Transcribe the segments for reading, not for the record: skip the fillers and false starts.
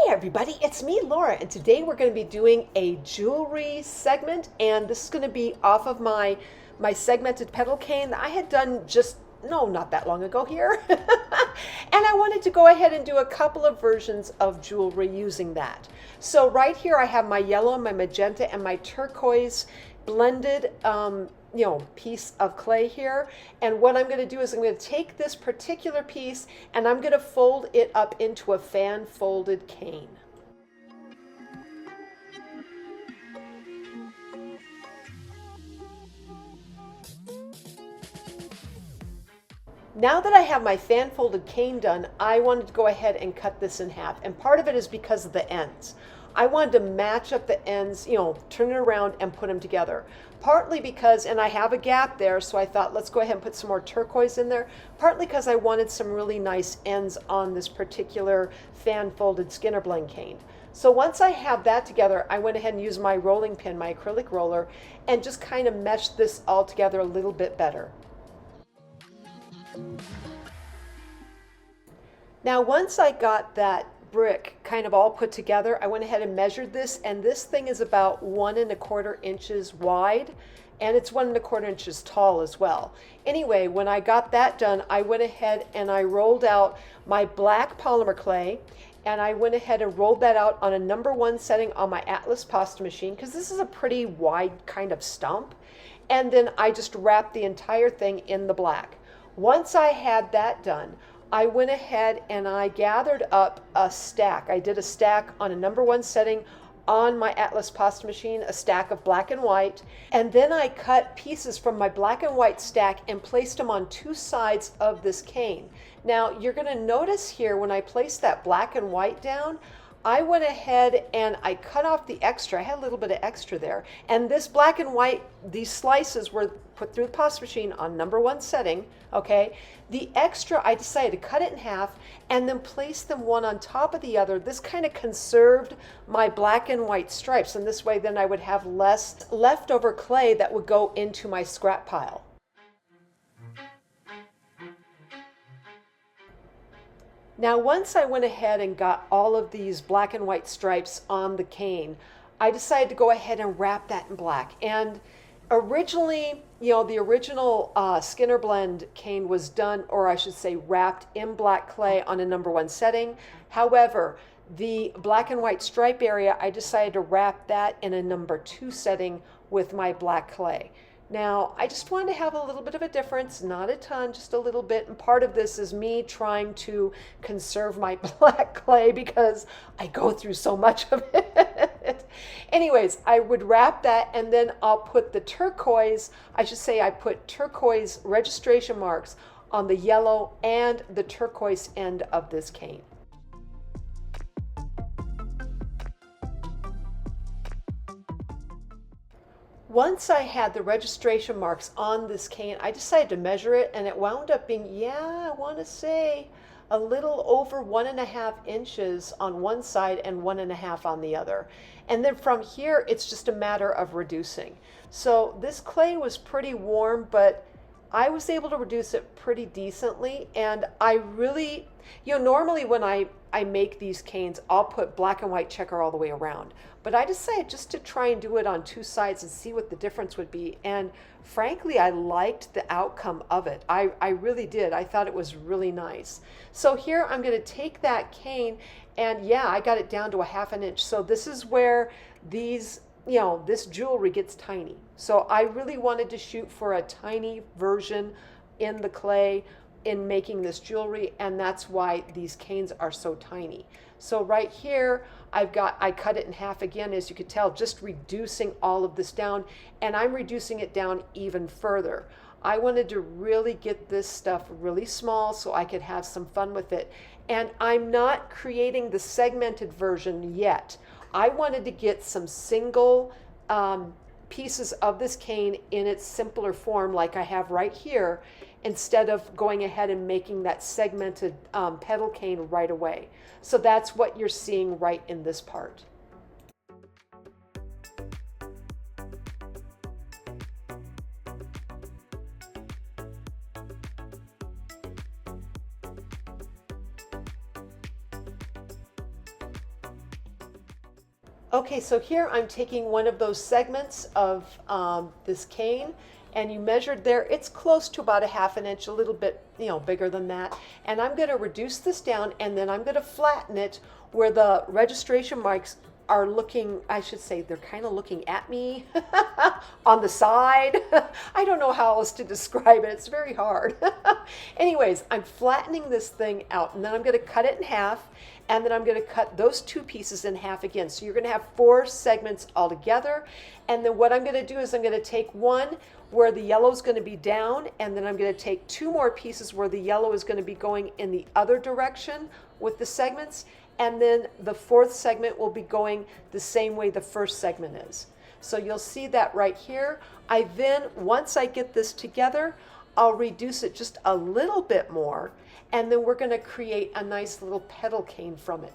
Everybody, it's me, Laura, and today we're going to be doing a jewelry segment, and this is going to be off of my segmented petal cane that I had done just not that long ago here. And I wanted to go ahead and do a couple of versions of jewelry using that. So right here I have my yellow, my magenta, and my turquoise blended piece of clay here. And what I'm going to do is I'm going to take this particular piece and I'm going to fold it up into a fan folded cane. Now that I have my fan folded cane done, I wanted to go ahead and cut this in half. And part of it is because of the ends. I wanted to match up the ends, turn it around and put them together. Partly because, and I have a gap there, so I thought let's go ahead and put some more turquoise in there. Partly because I wanted some really nice ends on this particular fan folded Skinner blend cane. So once I have that together, I went ahead and used my rolling pin, my acrylic roller, and just kind of meshed this all together a little bit better. Now once I got that brick kind of all put together, I went ahead and measured this, and this thing is about 1 1/4 inches wide, and it's 1 1/4 inches tall as well. Anyway, when I got that done, I went ahead and I rolled out my black polymer clay, and I went ahead and rolled that out on a #1 setting on my Atlas pasta machine, because this is a pretty wide kind of stump, and then I just wrapped the entire thing in the black. Once I had that done, I went ahead and I gathered up a stack. I did a stack on a #1 setting on my Atlas pasta machine, a stack of black and white, and then I cut pieces from my black and white stack and placed them on 2 sides of this cane. Now you're going to notice here when I placed that black and white down, I went ahead and I cut off the extra. I had a little bit of extra there. And this black and white, these slices were put through the pasta machine on #1 setting, okay? The extra, I decided to cut it in half and then place them one on top of the other. This kind of conserved my black and white stripes. And this way then I would have less leftover clay that would go into my scrap pile. Now once I went ahead and got all of these black and white stripes on the cane, I decided to go ahead and wrap that in black. And originally, the original Skinner blend cane was done, or I should say wrapped in black clay on a #1 setting. However, the black and white stripe area, I decided to wrap that in a #2 setting with my black clay. Now, I just wanted to have a little bit of a difference, not a ton, just a little bit. And part of this is me trying to conserve my black clay because I go through so much of it. Anyways, I would wrap that and then I'll put the turquoise, I should say I put turquoise registration marks on the yellow and the turquoise end of this cane. Once I had the registration marks on this cane, I decided to measure it, and it wound up being, I want to say, a little over 1 1/2 inches on one side and 1 1/2 on the other. And then from here, it's just a matter of reducing. So this clay was pretty warm, but I was able to reduce it pretty decently. And I really, normally when I make these canes, I'll put black and white checker all the way around. But I decided just to try and do it on 2 sides and see what the difference would be. And frankly, I liked the outcome of it. I really did. I thought it was really nice. So here I'm going to take that cane and I got it down to a 1/2 inch. So this is where these this jewelry gets tiny. So I really wanted to shoot for a tiny version in the clay in making this jewelry, and that's why these canes are so tiny. So right here, I cut it in half again, as you could tell, just reducing all of this down, and I'm reducing it down even further. I wanted to really get this stuff really small so I could have some fun with it. And I'm not creating the segmented version yet. I wanted to get some single pieces of this cane in its simpler form like I have right here, instead of going ahead and making that segmented petal cane right away. So that's what you're seeing right in this part. Okay, so here I'm taking one of those segments of this cane, and you measured there, it's close to about a half an inch, a little bit, bigger than that. And I'm going to reduce this down, and then I'm going to flatten it where the registration marks are looking, I should say, they're kind of looking at me on the side. I don't know how else to describe it. It's very hard. Anyways, I'm flattening this thing out, and then I'm going to cut it in half, and then I'm going to cut those two pieces in half again. So you're going to have 4 segments all together. And then what I'm going to do is I'm going to take one where the yellow is going to be down, and then I'm going to take 2 more pieces where the yellow is going to be going in the other direction with the segments, and then the 4th segment will be going the same way the first segment is. So you'll see that right here. I then, once I get this together, I'll reduce it just a little bit more, and then we're going to create a nice little petal cane from it.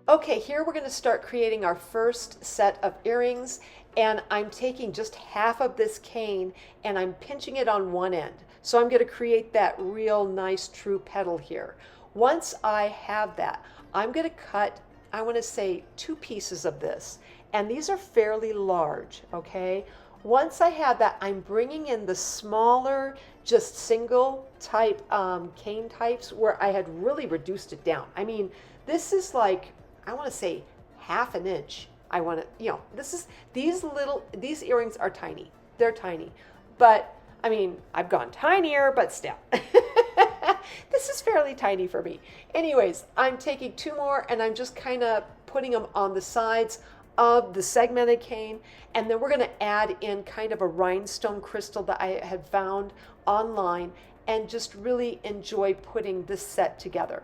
Okay, here we're going to start creating our first set of earrings, and I'm taking just half of this cane and I'm pinching it on one end. So I'm going to create that real nice true petal here. Once I have that, I'm going to cut, I want to say 2 pieces of this, and these are fairly large, okay? Once I have that, I'm bringing in the smaller, just single type cane types where I had really reduced it down. I mean, this is like, I want to say half an inch. I want to, these earrings are tiny. They're tiny. But, I mean, I've gone tinier, but still. This is fairly tiny for me. Anyways, I'm taking 2 more, and I'm just kind of putting them on the sides of the segmented cane. And then we're going to add in kind of a rhinestone crystal that I had found online, and just really enjoy putting this set together.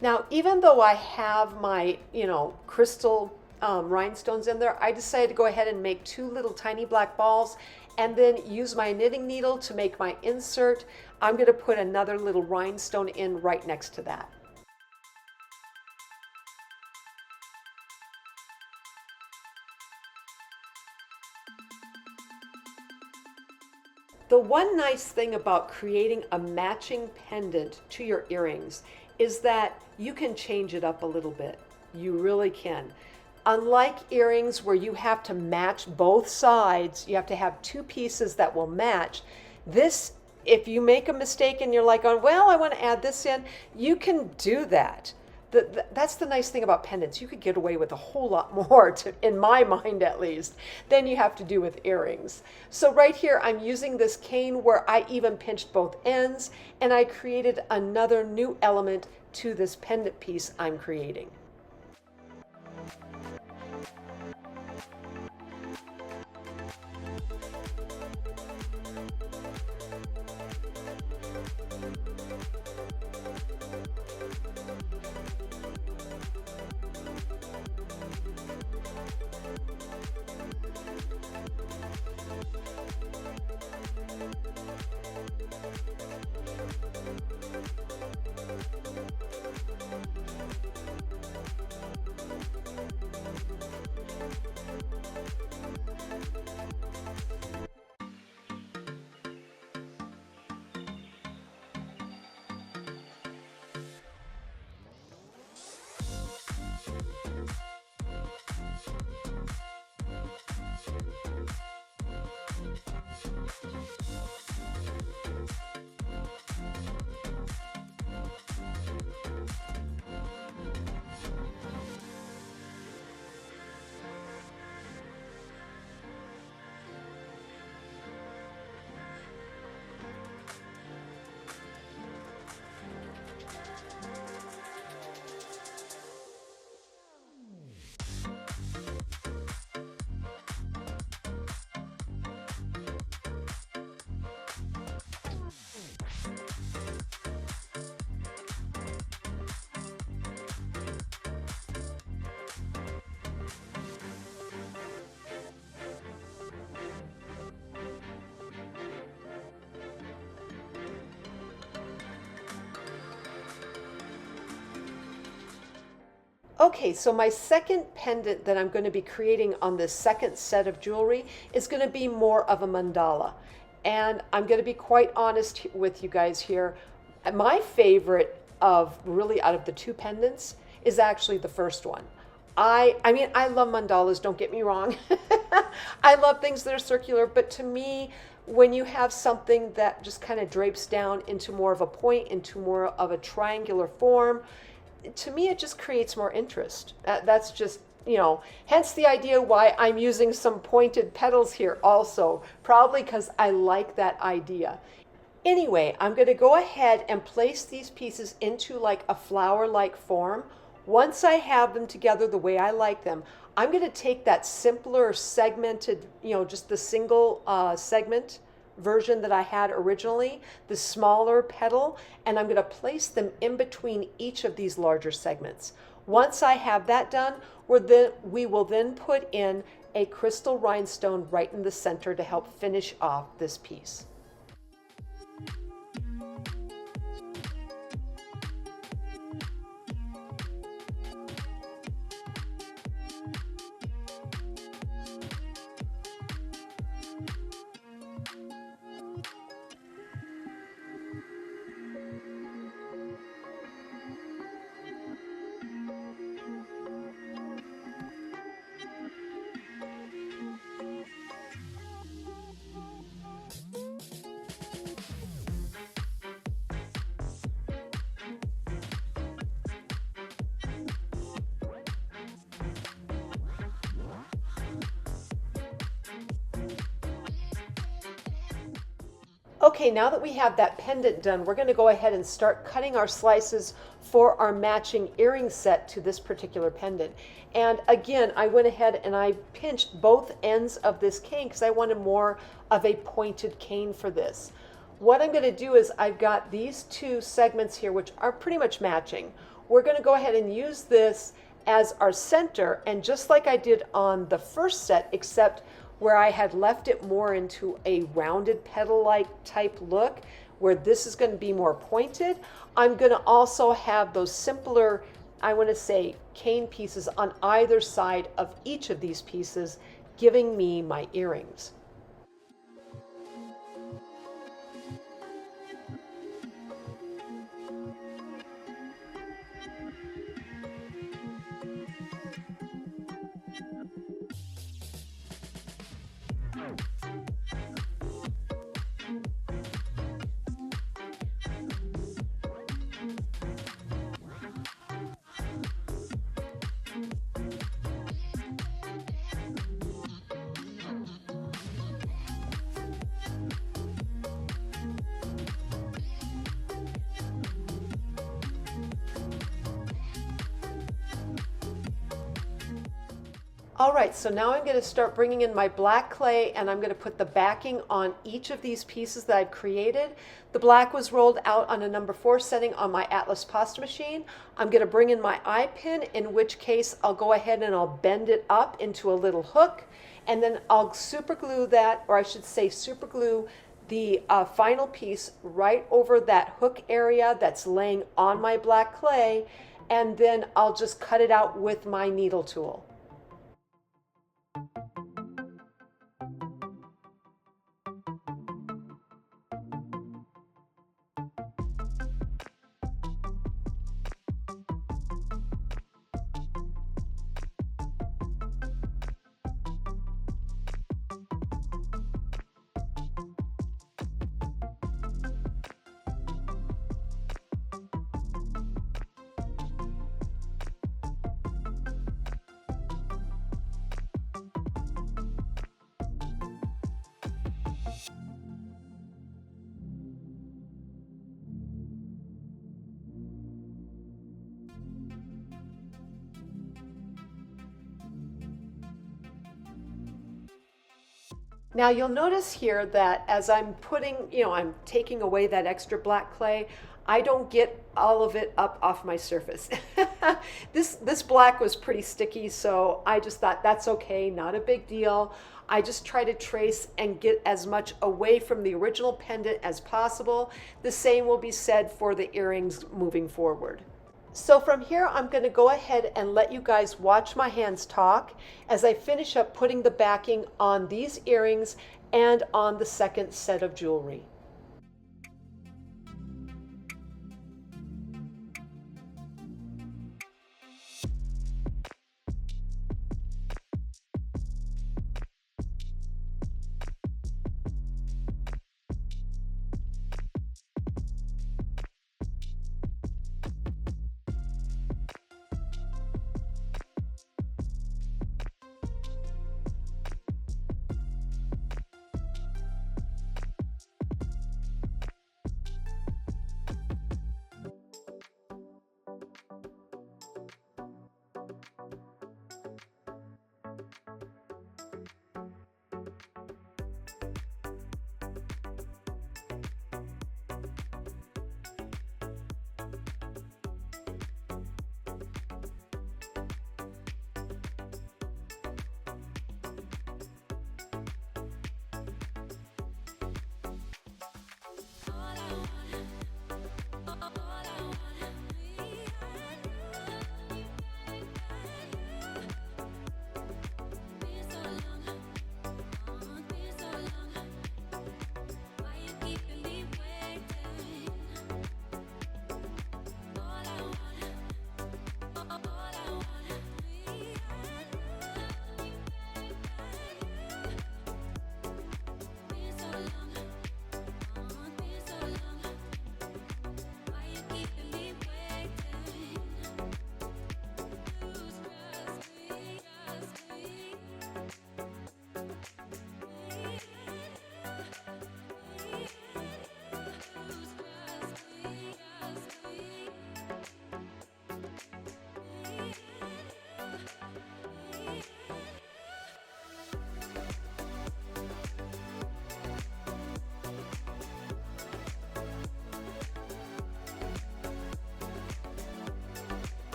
Now, even though I have my, crystal rhinestones in there, I decided to go ahead and make 2 little tiny black balls, and then use my knitting needle to make my insert. I'm going to put another little rhinestone in right next to that. The one nice thing about creating a matching pendant to your earrings is that you can change it up a little bit. You really can. Unlike earrings where you have to match both sides, you have to have 2 pieces that will match. This, if you make a mistake and you're like, oh, well, I want to add this in, you can do that. That's the nice thing about pendants. You could get away with a whole lot more, in my mind at least, than you have to do with earrings. So right here, I'm using this cane where I even pinched both ends, and I created another new element to this pendant piece I'm creating. Okay, so my second pendant that I'm going to be creating on this second set of jewelry is going to be more of a mandala. And I'm going to be quite honest with you guys here. My favorite of really out of the two pendants is actually the first one. I mean, I love mandalas, don't get me wrong. I love things that are circular, but to me, when you have something that just kind of drapes down into more of a point, into more of a triangular form, to me it just creates more interest. That's just, hence the idea why I'm using some pointed petals here also, probably because I like that idea. Anyway, I'm going to go ahead and place these pieces into like a flower-like form. Once I have them together the way I like them, I'm going to take that simpler segmented, just the single segment version that I had originally, the smaller petal, and I'm going to place them in between each of these larger segments. Once I have that done, we will then put in a crystal rhinestone right in the center to help finish off this piece. Okay, now that we have that pendant done, we're going to go ahead and start cutting our slices for our matching earring set to this particular pendant. And again, I went ahead and I pinched both ends of this cane because I wanted more of a pointed cane for this. What I'm going to do is I've got these two segments here which are pretty much matching. We're going to go ahead and use this as our center, and just like I did on the first set, except where I had left it more into a rounded petal-like type look, where this is going to be more pointed, I'm going to also have those simpler, I want to say, cane pieces on either side of each of these pieces, giving me my earrings. All right, so now I'm going to start bringing in my black clay, and I'm going to put the backing on each of these pieces that I've created. The black was rolled out on a number 4 setting on my Atlas pasta machine. I'm going to bring in my eye pin, in which case I'll go ahead and I'll bend it up into a little hook, and then I'll super glue that, or I should say super glue the final piece right over that hook area that's laying on my black clay, and then I'll just cut it out with my needle tool. Now you'll notice here that as I'm putting, I'm taking away that extra black clay, I don't get all of it up off my surface. This black was pretty sticky, so I just thought that's okay, not a big deal. I just try to trace and get as much away from the original pendant as possible. The same will be said for the earrings moving forward. So from here, I'm going to go ahead and let you guys watch my hands talk as I finish up putting the backing on these earrings and on the second set of jewelry.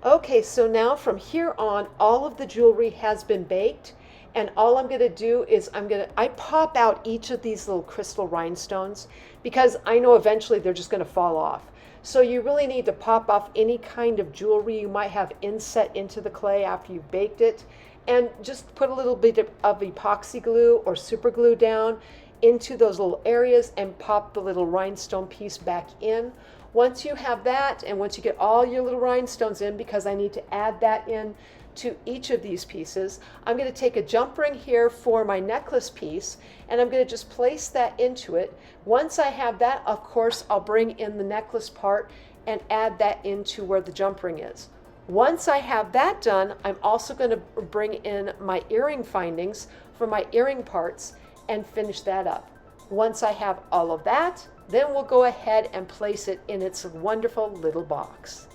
Okay, so now from here on, all of the jewelry has been baked, and all I'm gonna do is I pop out each of these little crystal rhinestones because I know eventually they're just gonna fall off. So you really need to pop off any kind of jewelry you might have inset into the clay after you've baked it, and just put a little bit of epoxy glue or super glue down into those little areas and pop the little rhinestone piece back in. Once you have that, and once you get all your little rhinestones in, because I need to add that in to each of these pieces, I'm going to take a jump ring here for my necklace piece, and I'm going to just place that into it. Once I have that, of course, I'll bring in the necklace part and add that into where the jump ring is. Once I have that done, I'm also going to bring in my earring findings for my earring parts and finish that up. Once I have all of that, then we'll go ahead and place it in its wonderful little box.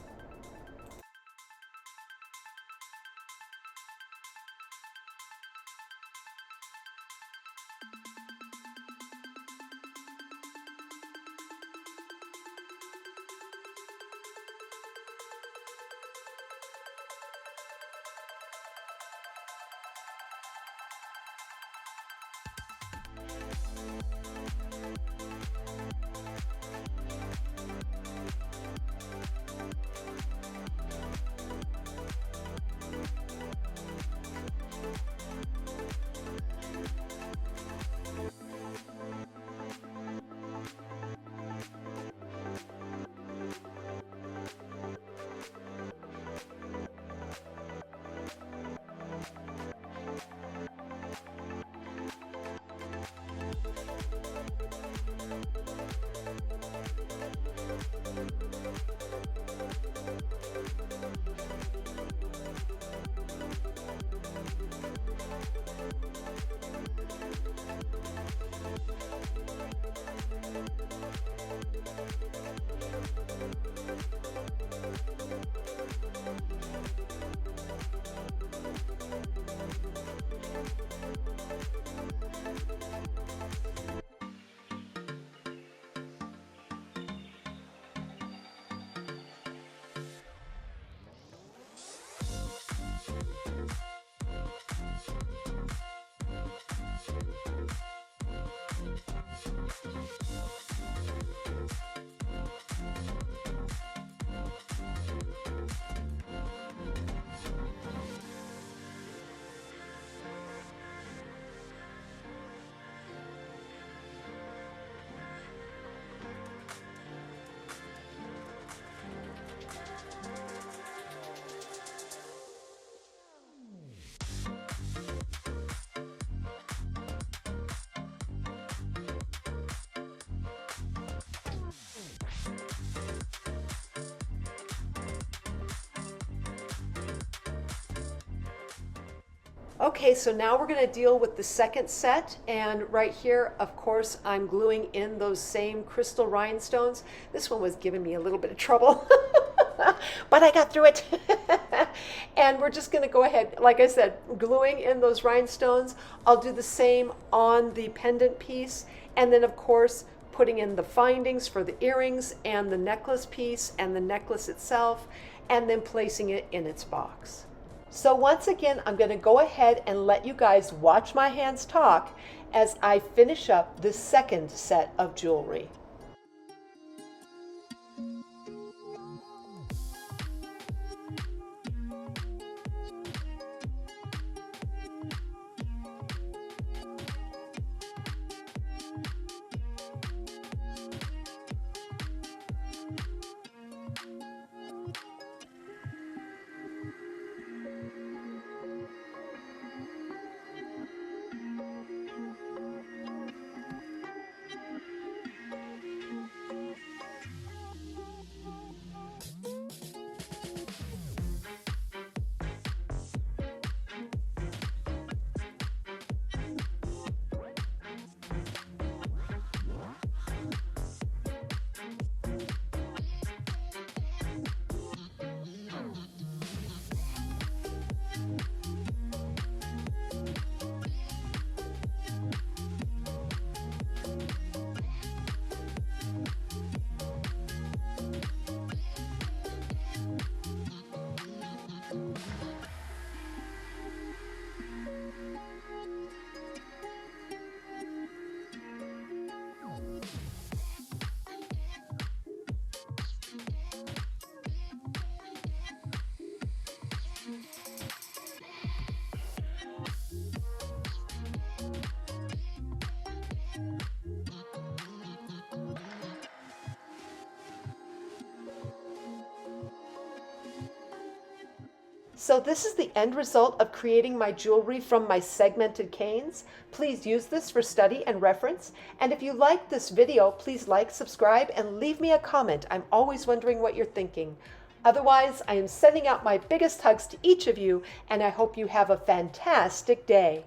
Okay, so now we're going to deal with the second set, and right here, of course, I'm gluing in those same crystal rhinestones. This one was giving me a little bit of trouble, but I got through it. And we're just going to go ahead, like I said, gluing in those rhinestones. I'll do the same on the pendant piece, and then of course, putting in the findings for the earrings and the necklace piece and the necklace itself, and then placing it in its box. So once again, I'm going to go ahead and let you guys watch my hands talk as I finish up the second set of jewelry. So this is the end result of creating my jewelry from my segmented canes. Please use this for study and reference. And if you like this video, please like, subscribe, and leave me a comment. I'm always wondering what you're thinking. Otherwise, I am sending out my biggest hugs to each of you, and I hope you have a fantastic day.